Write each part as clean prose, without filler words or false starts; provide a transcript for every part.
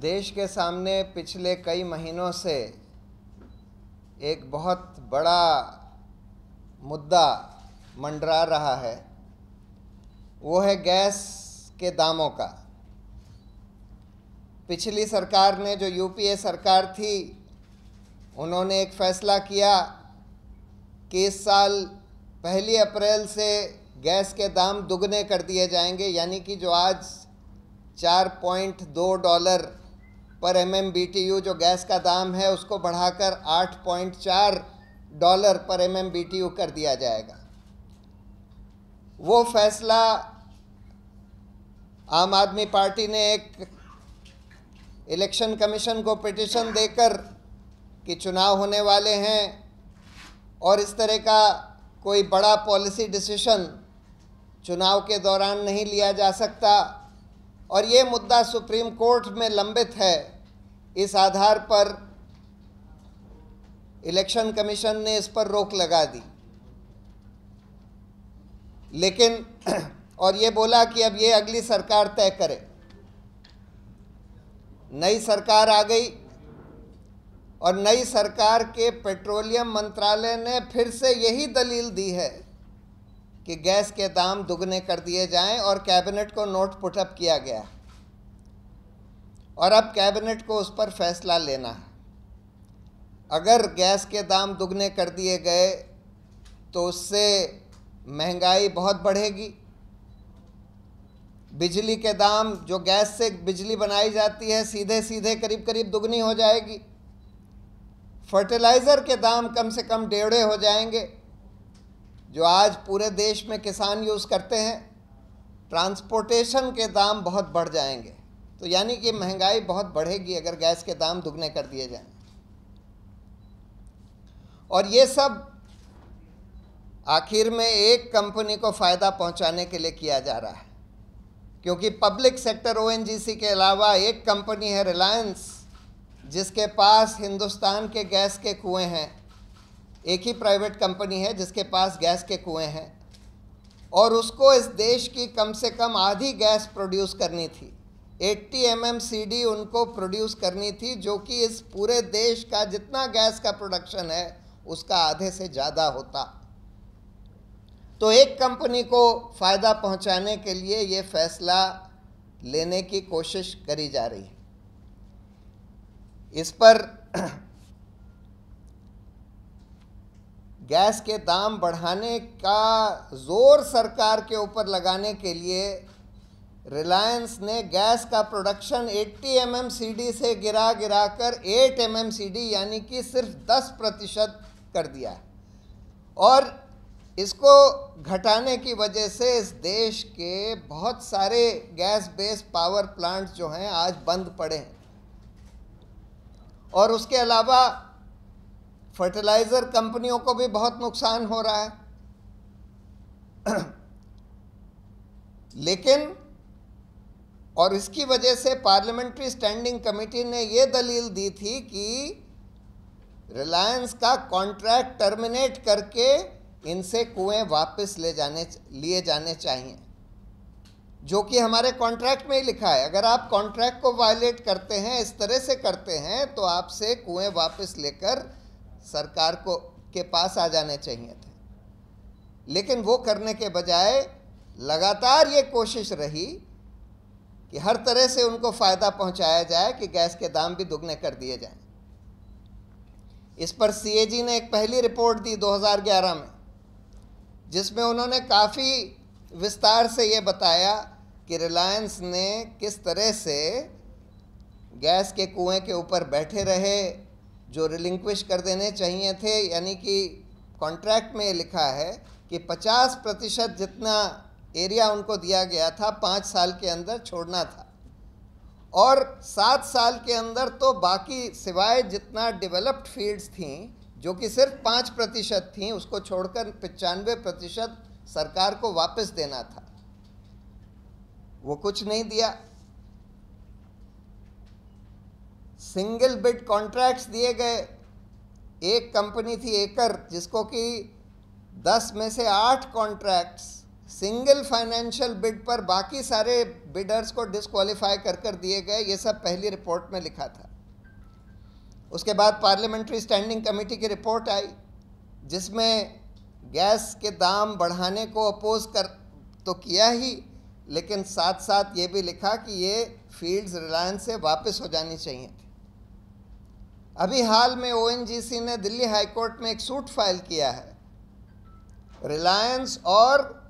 देश के सामने पिछले कई महीनों से एक बहुत बड़ा मुद्दा मंडरा रहा है, वो है गैस के दामों का। पिछली सरकार ने, जो यूपीए सरकार थी, उन्होंने एक फ़ैसला किया कि इस साल 1 अप्रैल से गैस के दाम दुगने कर दिए जाएंगे, यानी कि जो आज $4.2 पर MMBTU जो गैस का दाम है, उसको बढ़ाकर $8.4 पर MMBTU कर दिया जाएगा। वो फैसला आम आदमी पार्टी ने एक इलेक्शन कमीशन को पिटीशन देकर कि चुनाव होने वाले हैं और इस तरह का कोई बड़ा पॉलिसी डिसीजन चुनाव के दौरान नहीं लिया जा सकता और ये मुद्दा सुप्रीम कोर्ट में लंबित है, इस आधार पर इलेक्शन कमीशन ने इस पर रोक लगा दी। लेकिन और ये बोला कि अब ये अगली सरकार तय करे। नई सरकार आ गई और नई सरकार के पेट्रोलियम मंत्रालय ने फिर से यही दलील दी है कि गैस के दाम दुगने कर दिए जाएं और कैबिनेट को नोट पुटअप किया गया और अब कैबिनेट को उस पर फैसला लेना है। अगर गैस के दाम दुगने कर दिए गए तो उससे महंगाई बहुत बढ़ेगी। बिजली के दाम, जो गैस से बिजली बनाई जाती है, सीधे सीधे करीब करीब दुगनी हो जाएगी। फर्टिलाइज़र के दाम कम से कम 1.5 हो जाएंगे, जो आज पूरे देश में किसान यूज़ करते हैं। ट्रांसपोर्टेशन के दाम बहुत बढ़ जाएंगे, तो यानी कि महंगाई बहुत बढ़ेगी अगर गैस के दाम दुगने कर दिए जाएं। और ये सब आखिर में एक कंपनी को फ़ायदा पहुंचाने के लिए किया जा रहा है, क्योंकि पब्लिक सेक्टर ONGC के अलावा एक कंपनी है रिलायंस, जिसके पास हिंदुस्तान के गैस के कुएं हैं। एक ही प्राइवेट कंपनी है जिसके पास गैस के कुएं हैं और उसको इस देश की कम से कम आधी गैस प्रोड्यूस करनी थी। 80 MMCD उनको प्रोड्यूस करनी थी, जो कि इस पूरे देश का जितना गैस का प्रोडक्शन है उसका आधे से ज़्यादा होता। तो एक कंपनी को फ़ायदा पहुंचाने के लिए ये फैसला लेने की कोशिश करी जा रही है। इस पर गैस के दाम बढ़ाने का जोर सरकार के ऊपर लगाने के लिए रिलायंस ने गैस का प्रोडक्शन 80 MMCD से गिरा कर 8 MMCD यानी कि सिर्फ 10% कर दिया है। और इसको घटाने की वजह से इस देश के बहुत सारे गैस बेस्ड पावर प्लांट्स जो हैं आज बंद पड़े हैं और उसके अलावा फर्टिलाइज़र कंपनियों को भी बहुत नुकसान हो रहा है। लेकिन और इसकी वजह से पार्लियामेंट्री स्टैंडिंग कमेटी ने ये दलील दी थी कि रिलायंस का कॉन्ट्रैक्ट टर्मिनेट करके इनसे कुएं वापस लिए जाने चाहिए, जो कि हमारे कॉन्ट्रैक्ट में ही लिखा है। अगर आप कॉन्ट्रैक्ट को वायलेट करते हैं, इस तरह से करते हैं, तो आपसे कुएं वापस लेकर सरकार के पास आ जाने चाहिए थे। लेकिन वो करने के बजाय लगातार ये कोशिश रही कि हर तरह से उनको फ़ायदा पहुंचाया जाए कि गैस के दाम भी दुगने कर दिए जाएं। इस पर CAG ने एक पहली रिपोर्ट दी 2011 में, जिसमें उन्होंने काफ़ी विस्तार से ये बताया कि रिलायंस ने किस तरह से गैस के कुएं के ऊपर बैठे रहे, जो रिलिंक्विश कर देने चाहिए थे। यानी कि कॉन्ट्रैक्ट में लिखा है कि 50% जितना एरिया उनको दिया गया था 5 साल के अंदर छोड़ना था और 7 साल के अंदर तो बाकी सिवाय जितना डेवलप्ड फील्ड्स थीं, जो कि सिर्फ 5% थीं, उसको छोड़कर 95% सरकार को वापस देना था। वो कुछ नहीं दिया। सिंगल बिड कॉन्ट्रैक्ट्स दिए गए। एक कंपनी थी एकर, जिसको कि 10 में से 8 कॉन्ट्रैक्ट्स सिंगल फाइनेंशियल बिड पर बाकी सारे बिडर्स को डिस्क्वालीफाई कर दिए गए। ये सब पहली रिपोर्ट में लिखा था। उसके बाद पार्लियामेंट्री स्टैंडिंग कमेटी की रिपोर्ट आई, जिसमें गैस के दाम बढ़ाने को अपोज कर तो किया ही, लेकिन साथ साथ ये भी लिखा कि ये फील्ड्स रिलायंस से वापस हो जानी चाहिए थी। अभी हाल में ओएनजीसी ने दिल्ली हाई कोर्ट में एक सूट फाइल किया है रिलायंस और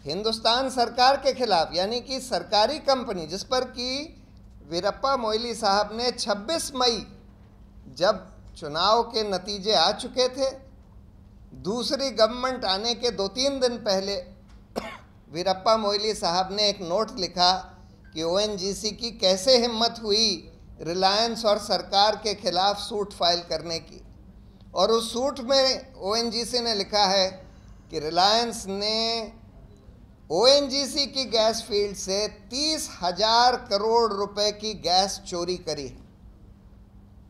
हिंदुस्तान सरकार के खिलाफ, यानी कि सरकारी कंपनी, जिस पर कि वीरप्पा मोइली साहब ने 26 मई, जब चुनाव के नतीजे आ चुके थे, दूसरी गवर्नमेंट आने के 2-3 दिन पहले वीरप्पा मोइली साहब ने एक नोट लिखा कि ओएनजीसी की कैसे हिम्मत हुई रिलायंस और सरकार के खिलाफ सूट फाइल करने की। और उस सूट में ओएनजीसी ने लिखा है कि रिलायंस ने ओएनजीसी की गैस फील्ड से 30,000 करोड़ रुपए की गैस चोरी करी है।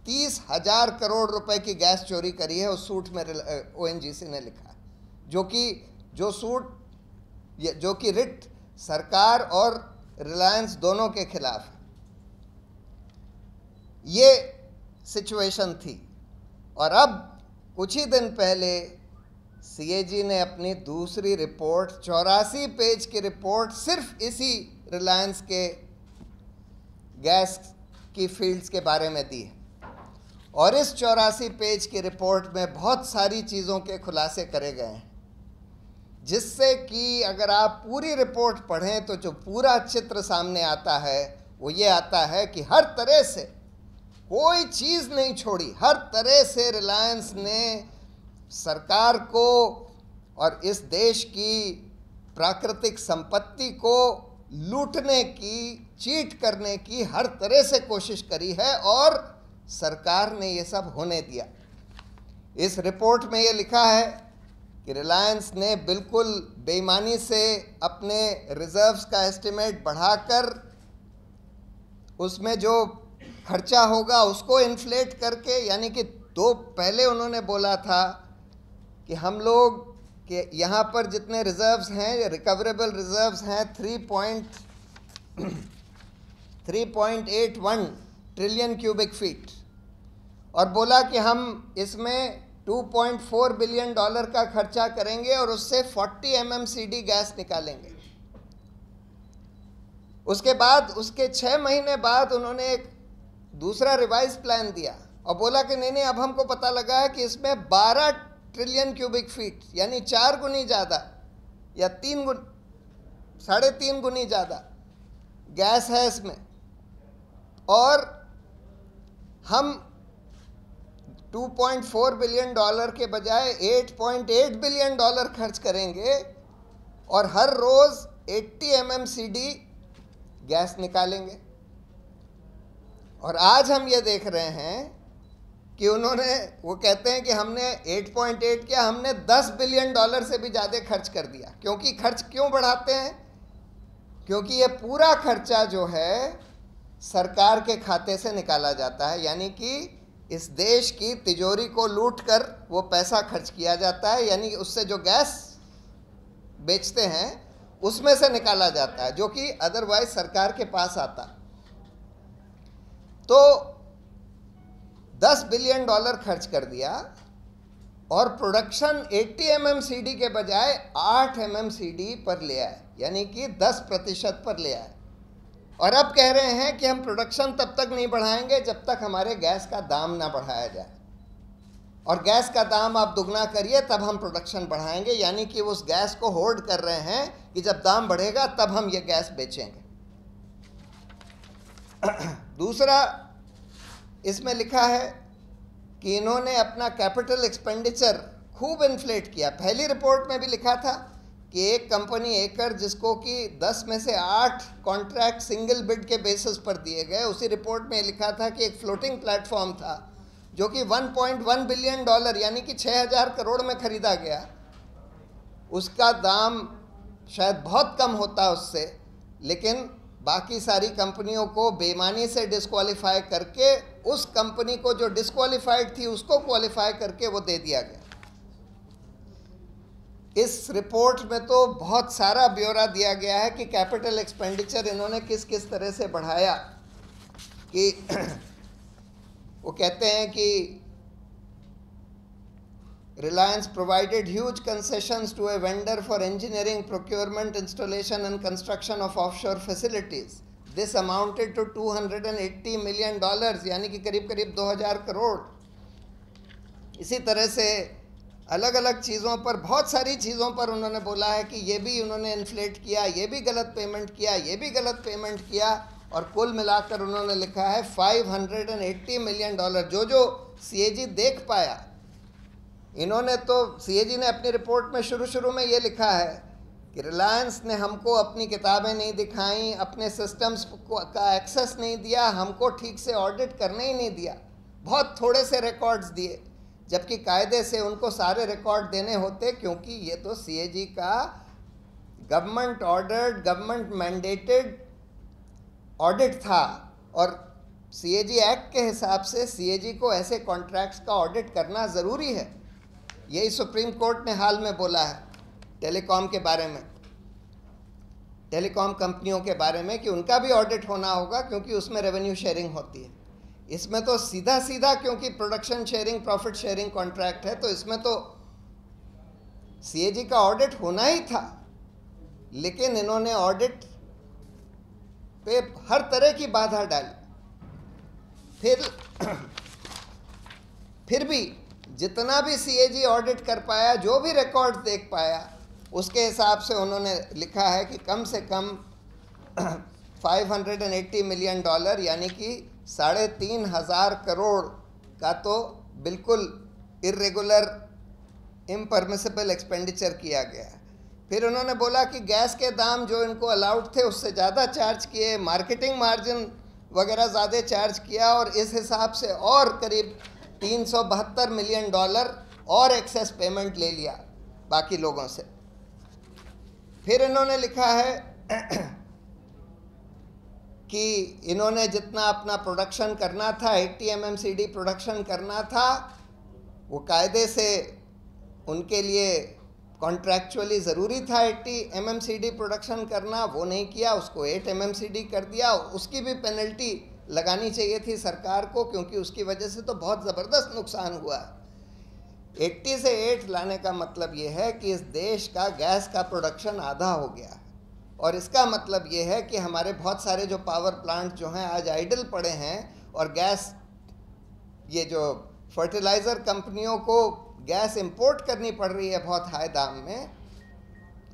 30,000 करोड़ रुपए की गैस चोरी करी है, उस सूट में ओएनजीसी ने लिखा है, जो कि रिट सरकार और रिलायंस दोनों के खिलाफ है। ये सिचुएशन थी। और अब कुछ ही दिन पहले सीएजी ने अपनी दूसरी रिपोर्ट, 84 पेज की रिपोर्ट, सिर्फ इसी रिलायंस के गैस की फील्ड्स के बारे में दी है। और इस 84 पेज की रिपोर्ट में बहुत सारी चीज़ों के खुलासे करे गए हैं, जिससे कि अगर आप पूरी रिपोर्ट पढ़ें तो जो पूरा चित्र सामने आता है वो ये आता है कि हर तरह से कोई चीज़ नहीं छोड़ी, हर तरह से रिलायंस ने सरकार को और इस देश की प्राकृतिक संपत्ति को लूटने की, चीट करने की हर तरह से कोशिश करी है और सरकार ने ये सब होने दिया। इस रिपोर्ट में ये लिखा है कि रिलायंस ने बिल्कुल बेईमानी से अपने रिजर्व्स का एस्टिमेट बढ़ाकर उसमें जो खर्चा होगा उसको इन्फ्लेट करके, यानी कि पहले उन्होंने बोला था कि हम लोग के यहाँ पर जितने रिजर्व्स हैं, रिकवरेबल रिजर्व्स हैं 3.81 ट्रिलियन क्यूबिक फीट, और बोला कि हम इसमें $2.4 बिलियन का खर्चा करेंगे और उससे 40 MMCD गैस निकालेंगे। उसके बाद उसके 6 महीने बाद उन्होंने एक दूसरा रिवाइज प्लान दिया और बोला कि नहीं, अब हमको पता लगा है कि इसमें 12 ट्रिलियन क्यूबिक फीट, यानी 4 गुनी ज़्यादा या 3.5 गुनी ज़्यादा गैस है इसमें, और हम $2.4 बिलियन के बजाय $8.8 बिलियन खर्च करेंगे और हर रोज़ 80 MMCD गैस निकालेंगे। और आज हम ये देख रहे हैं कि वो कहते हैं कि हमने 8.8 किया, हमने $10 बिलियन से भी ज़्यादा खर्च कर दिया। क्योंकि खर्च क्यों बढ़ाते हैं? क्योंकि ये पूरा खर्चा जो है सरकार के खाते से निकाला जाता है, यानी कि इस देश की तिजोरी को लूटकर वो पैसा खर्च किया जाता है, यानी कि उससे जो गैस बेचते हैं उसमें से निकाला जाता है, जो कि अदरवाइज सरकार के पास आता। तो $10 बिलियन खर्च कर दिया और प्रोडक्शन 80 MMCD के बजाय 8 MMCD पर ले आए, यानी कि 10% पर ले आए। और अब कह रहे हैं कि हम प्रोडक्शन तब तक नहीं बढ़ाएंगे जब तक हमारे गैस का दाम ना बढ़ाया जाए, और गैस का दाम आप दुगना करिए तब हम प्रोडक्शन बढ़ाएंगे, यानी कि उस गैस को होल्ड कर रहे हैं कि जब दाम बढ़ेगा तब हम ये गैस बेचेंगे। दूसरा इसमें लिखा है कि इन्होंने अपना कैपिटल एक्सपेंडिचर खूब इन्फ्लेट किया। पहली रिपोर्ट में भी लिखा था कि एक कंपनी एकर, जिसको कि 10 में से 8 कॉन्ट्रैक्ट सिंगल बिड के बेसिस पर दिए गए, उसी रिपोर्ट में लिखा था कि एक फ्लोटिंग प्लेटफॉर्म था जो कि $1.1 बिलियन यानी कि 6,000 करोड़ में खरीदा गया। उसका दाम शायद बहुत कम होता उससे, लेकिन बाकी सारी कंपनियों को बेईमानी से डिस्क्वालीफाई करके उस कंपनी को जो डिस्क्वालीफाइड थी उसको क्वालिफाई करके वो दे दिया गया। इस रिपोर्ट में तो बहुत सारा ब्यौरा दिया गया है कि कैपिटल एक्सपेंडिचर इन्होंने किस किस तरह से बढ़ाया। कि वो कहते हैं कि Reliance provided huge concessions to a vendor for engineering, procurement, installation and construction of offshore facilities. This amounted to $280 million, यानी कि करीब करीब 2000 करोड़। इसी तरह से अलग अलग चीज़ों पर, बहुत सारी चीज़ों पर उन्होंने बोला है कि ये भी उन्होंने इन्फ्लेट किया, ये भी गलत पेमेंट किया, ये भी गलत पेमेंट किया, और कुल मिलाकर उन्होंने लिखा है $580 मिलियन। जो CAG देख पाया, इन्होंने तो CAG ने अपनी रिपोर्ट में शुरू में ये लिखा है कि रिलायंस ने हमको अपनी किताबें नहीं दिखाई, अपने सिस्टम्स का एक्सेस नहीं दिया, हमको ठीक से ऑडिट करने ही नहीं दिया, बहुत थोड़े से रिकॉर्ड्स दिए, जबकि कायदे से उनको सारे रिकॉर्ड देने होते, क्योंकि ये तो CAG का government ordered, government mandated audit था। और CAG एक्ट के हिसाब से CAG को ऐसे कॉन्ट्रैक्ट्स का ऑडिट करना ज़रूरी है। यही सुप्रीम कोर्ट ने हाल में बोला है टेलीकॉम के बारे में, टेलीकॉम कंपनियों के बारे में, कि उनका भी ऑडिट होना होगा, क्योंकि उसमें रेवेन्यू शेयरिंग होती है। इसमें तो सीधा सीधा, क्योंकि production sharing, profit sharing contract है, तो इसमें तो CAG का ऑडिट होना ही था, लेकिन इन्होंने ऑडिट पे हर तरह की बाधा डाली। फिर भी जितना भी CAG ऑडिट कर पाया, जो भी रिकॉर्ड देख पाया, उसके हिसाब से उन्होंने लिखा है कि कम से कम $580 मिलियन, यानी कि 3500 करोड़ का तो बिल्कुल इर्रेगुलर, इम्परमिसिबल एक्सपेंडिचर किया गया। फिर उन्होंने बोला कि गैस के दाम जो इनको अलाउड थे उससे ज़्यादा चार्ज किए, मार्केटिंग मार्जिन वगैरह ज़्यादा चार्ज किया, और इस हिसाब से और करीब $372 मिलियन और एक्सेस पेमेंट ले लिया बाकी लोगों से। फिर इन्होंने लिखा है कि इन्होंने जितना अपना प्रोडक्शन करना था, 80 MMCD प्रोडक्शन करना था, वो कायदे से उनके लिए कॉन्ट्रैक्चुअली ज़रूरी था 80 MMCD प्रोडक्शन करना, वो नहीं किया, उसको 8 MMCD कर दिया। उसकी भी पेनल्टी लगानी चाहिए थी सरकार को, क्योंकि उसकी वजह से तो बहुत ज़बरदस्त नुकसान हुआ। 80 से 8 लाने का मतलब ये है कि इस देश का गैस का प्रोडक्शन आधा हो गया, और इसका मतलब ये है कि हमारे बहुत सारे जो पावर प्लांट जो हैं आज आइडल पड़े हैं, और गैस, ये जो फर्टिलाइज़र कंपनियों को गैस इंपोर्ट करनी पड़ रही है बहुत हाई दाम में,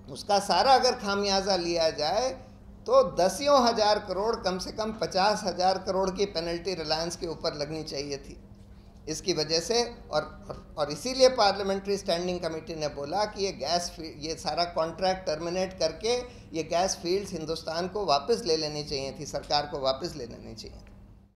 उसका सारा अगर खामियाजा लिया जाए तो दसियों हज़ार करोड़, कम से कम 50,000 करोड़ की पेनल्टी रिलायंस के ऊपर लगनी चाहिए थी इसकी वजह से। और इसीलिए पार्लियामेंट्री स्टैंडिंग कमेटी ने बोला कि ये सारा कॉन्ट्रैक्ट टर्मिनेट करके ये गैस फील्ड्स हिंदुस्तान को वापस ले लेनी चाहिए थी, सरकार को वापस ले लेनी चाहिए थी।